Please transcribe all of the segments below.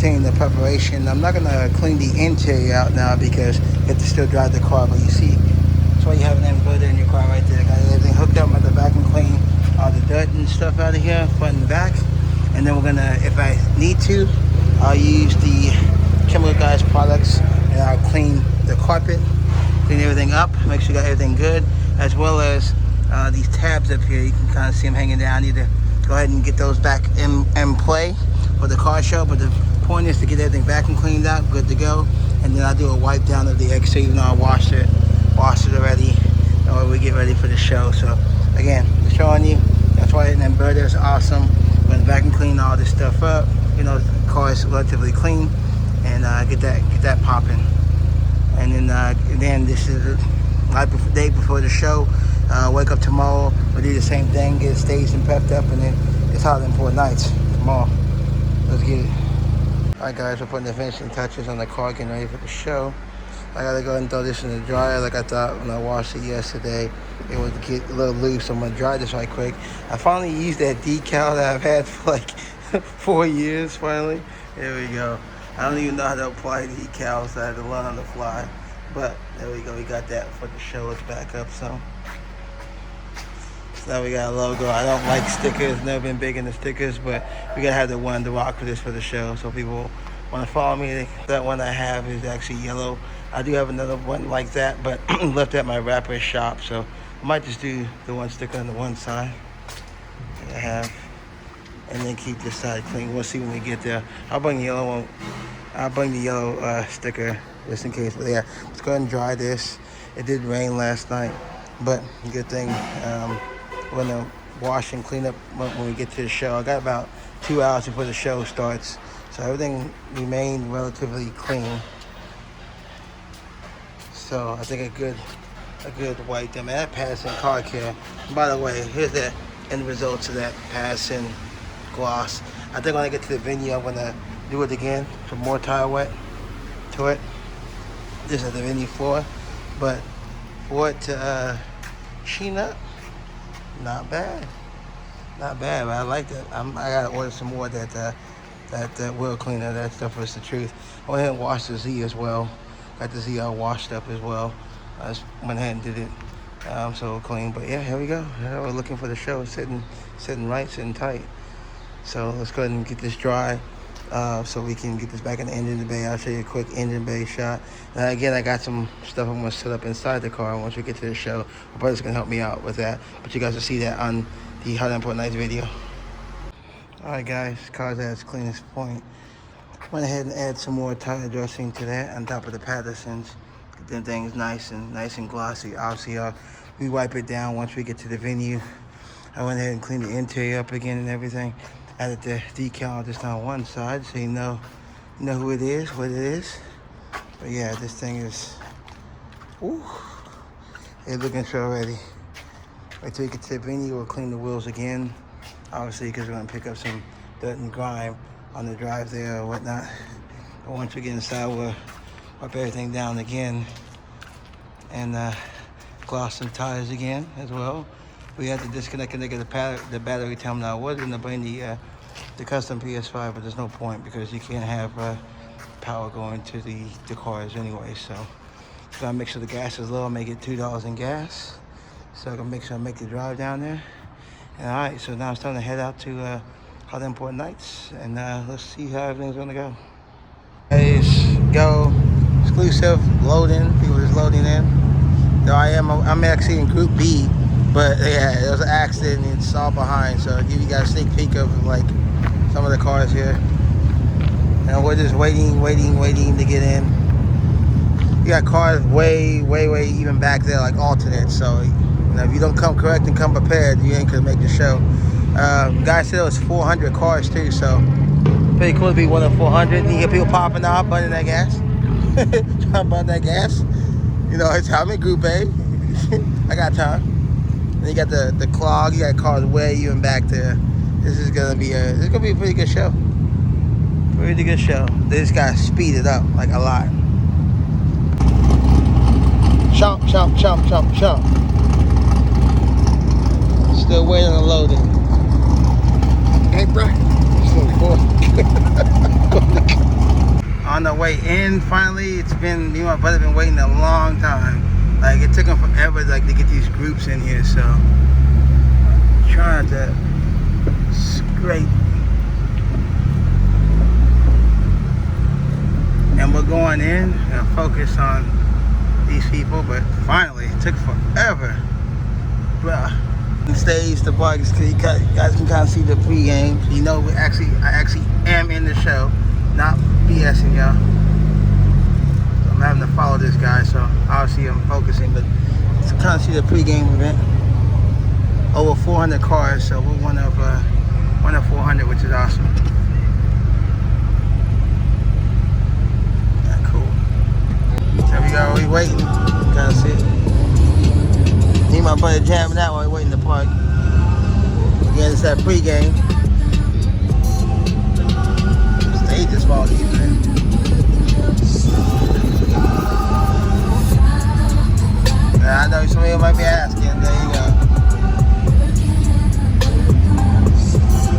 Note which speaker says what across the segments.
Speaker 1: everything in the preparation. I'm not gonna clean the interior out now because you have to still drive the car. But you see, that's why you have an inverter in your car right there. Got everything hooked up at the vacuum clean all the dirt and stuff out of here, front and back. And then we're gonna, if I need to, I'll use the Chemical Guys products and I'll clean the carpet, clean everything up, make sure you got everything good, as well as these tabs up here. You can kind of see them hanging down. I need to go ahead and get those back in play for the car show. But the point is to get everything vacuum cleaned out, good to go. And then I'll do a wipe down of the exterior, even though I washed it already. Or we get ready for the show. So again, just showing you. That's why an inverter is awesome. We're gonna vacuum clean all this stuff up. You know, the car is relatively clean, and get that popping. And then this is right before, day before the show. Wake up tomorrow, we'll do the same thing, get it staged and prepped up, and then it's Holiday Import Nights tomorrow. Let's get it. Alright guys, we're putting the finishing touches on the car, getting ready for the show. I gotta go ahead and throw this in the dryer like I thought when I washed it yesterday. It would get a little loose, so I'm gonna dry this right quick. I finally used that decal that I've had for like 4 years finally. There we go. I don't even know how to apply decals, so I had to learn on the fly. But there we go, we got that for the show. It's back up, so now we got a logo. I don't like stickers, never been big into stickers, but we gotta have the one to rock for this for the show, so people want to follow me. That one I have is actually yellow. I do have another one like that, but left at my rapper shop, so I might just do the one sticker on the one side that I have, and then keep this side clean. We'll see when we get there. I'll bring the yellow one. I'll bring the yellow sticker just in case. But yeah, let's go ahead and dry this. It did rain last night, but good thing we're gonna wash and clean up when we get to the show. I got about 2 hours before the show starts, so everything remained relatively clean. So I think a good wipe them. And that passing car care. By the way, here's the end results of that passing gloss. I think when I get to the venue, I'm gonna do it again for more tire wet to it. This is the venue floor, but for it to sheen up, not bad. Not bad, but I like that. I gotta order some more that wheel cleaner. That stuff is the truth. I went ahead and washed the Z as well. Got the Z all washed up as well. I just went ahead and did it so clean. But yeah, here we go. We're looking for the show, sitting right, sitting tight. So let's go ahead and get this dry so we can get this back in the engine bay. I'll show you a quick engine bay shot. And again, I got some stuff I'm gonna set up inside the car once we get to the show. My brother's gonna help me out with that. But you guys will see that on the Holiday Import Nights video. Alright guys, car's at its cleanest point. Went ahead and add some more tire dressing to that on top of the Pattersons. Get them things nice and glossy. Obviously, we wipe it down once we get to the venue. I went ahead and cleaned the interior up again and everything. Added the decal just on one side, so you know who it is, what it is. But yeah, this thing is, ooh, it's looking so already. Wait till we get to the venue, we'll clean the wheels again. Obviously, because we're gonna pick up some dirt and grime on the drive there or whatnot. But once we get inside, we'll wipe everything down again and gloss some tires again as well. We had to disconnect and get the battery terminal. I was gonna bring the custom PS5, but there's no point because you can't have power going to the cars anyway. So gotta make sure the gas is low. I may get $2 in gas, so I can make sure I make the drive down there. And all right, so now it's time to head out to Holiday Import Nights, and let's see how everything's gonna go. Guys, go exclusive loading. People just loading in. Though I'm actually in Group B, but yeah, there was an accident and it's all behind. So I'll give you guys a sneak peek of like some of the cars here. And we're just waiting to get in. You got cars way even back there, like alternates. So you know, if you don't come correct and come prepared, you ain't gonna make the show. Guy said it was 400 cars too, so pretty cool to be one of 400. You get people popping out, burning that gas, trying to burn that gas. You know, it's I'm in Group A. I got time. And you got the clog. You got cars way even back there. This is gonna be a pretty good show. Pretty good show. They just gotta speed it up like a lot. Chomp. Still waiting on the loading. Hey, bro. Slow on the way in finally. It's been, me and my brother been waiting a long time. Like, it took them forever like to get these groups in here, so trying to scrape. And we're going in and focus on these people, but finally, it took forever. Bruh. Stage the park, so you guys can kind of see the pregame. You know, I actually am in the show, not BSing y'all. So I'm having to follow this guy, so obviously I'm focusing, but to kind of see the pregame event. Over 400 cars, so we're one of 400, which is awesome. Yeah, cool. There we go. We waiting. Kind of see it. Me and my buddy jamming out while we waiting to park. Again, it's that pregame. Stage is small, man. Yeah, I know some of you might be asking. There you go.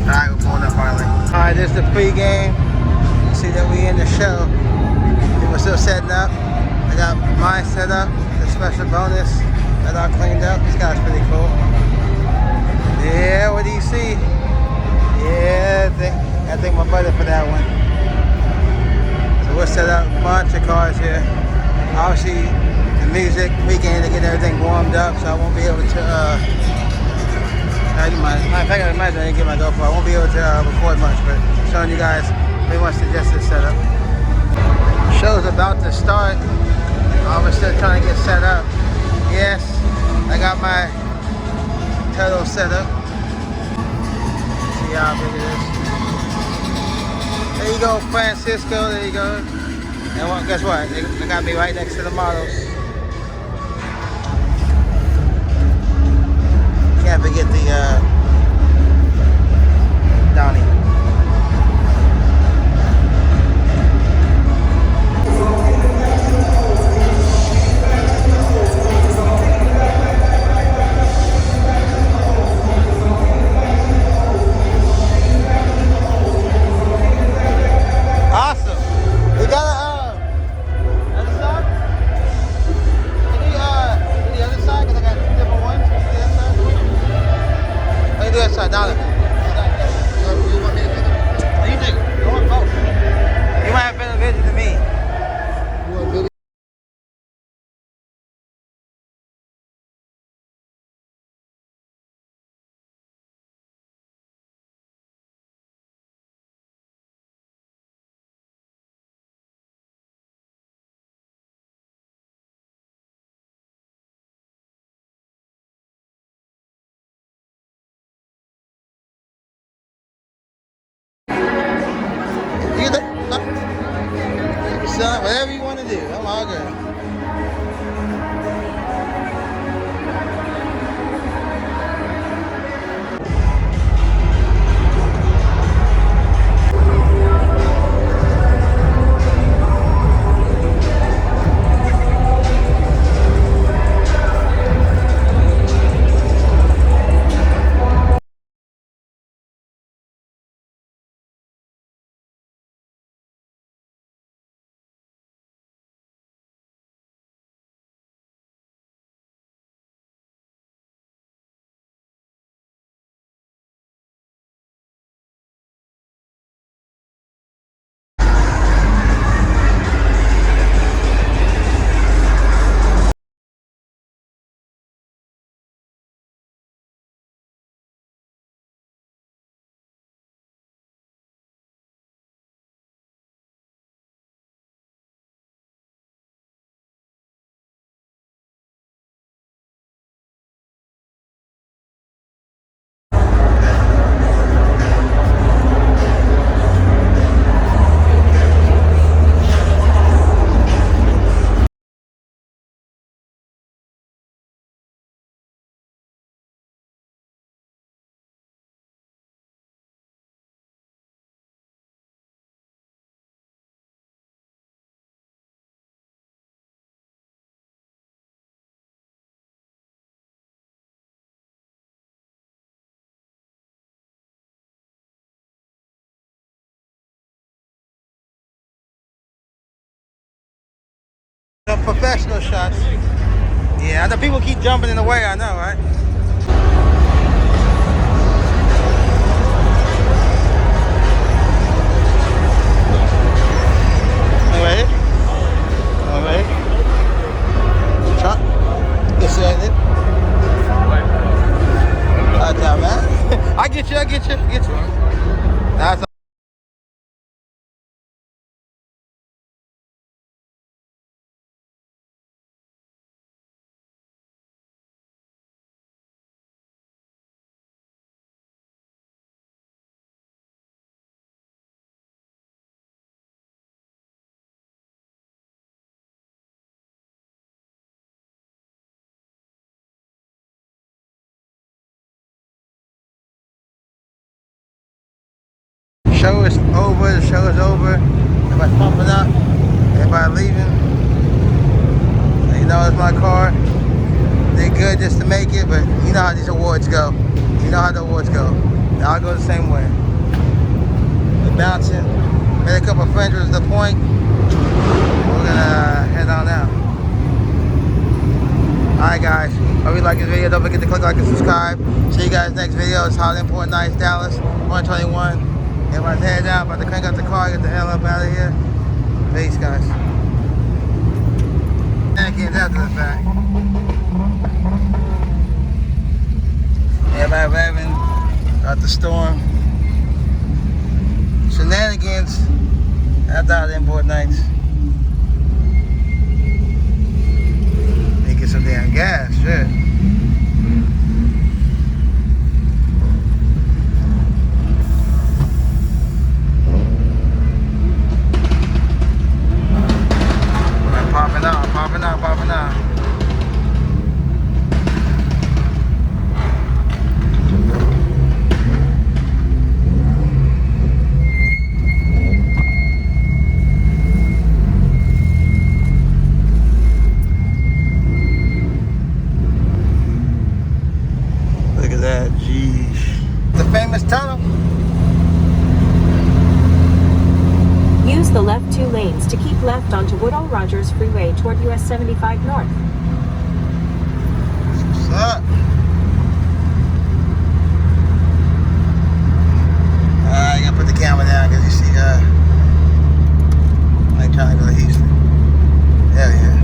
Speaker 1: Alright, we're pulling up finally. Alright, this is the pregame. See that we in the show. People still setting up. I got mine set up. The special bonus that I cleaned up. This guy's pretty cool. Yeah, what do you see? Yeah, I think my buddy for that one. So we'll set up a bunch of cars here. Obviously, the music, pregame to get everything warmed up, so I won't be able to, I imagine I didn't get my GoPro. I won't be able to record much, but showing you guys pretty much the suggested setup. Show's about to start. I was still trying to get set up. Yes, I got my turtle set up. See how big it is. There you go, Francisco. There you go. And well, guess what? They got me right next to the models. Can't forget the Donnie. Whatever you want to do, I'm all good. The professional shots. Yeah, I know people keep jumping in the way, I know, right? Ready? Ready? Shot. This is it. Man. I get you. That's show is over. The show is over. Everybody pumping up. Everybody leaving. You know, it's my car. Did good just to make it, but you know how these awards go. You know how the awards go. They all go the same way. We're bouncing. Made a couple of friends was the point. We're gonna head on out. Alright guys, hope you like this video. Don't forget to click like and subscribe. See you guys next video. It's Holly Import Nights, Dallas, 121. Everybody's heading out, about to crank up the car, get the hell up out of here. Peace guys. Again, after the fact. Everybody revving out the storm. Shenanigans after Holly Import Nights. Get some damn gas, shit. Popping out. Look at that, jeez. The famous tunnel.
Speaker 2: Use the left 2 lanes to keep left onto Woodall Rogers Freeway toward US 75 North.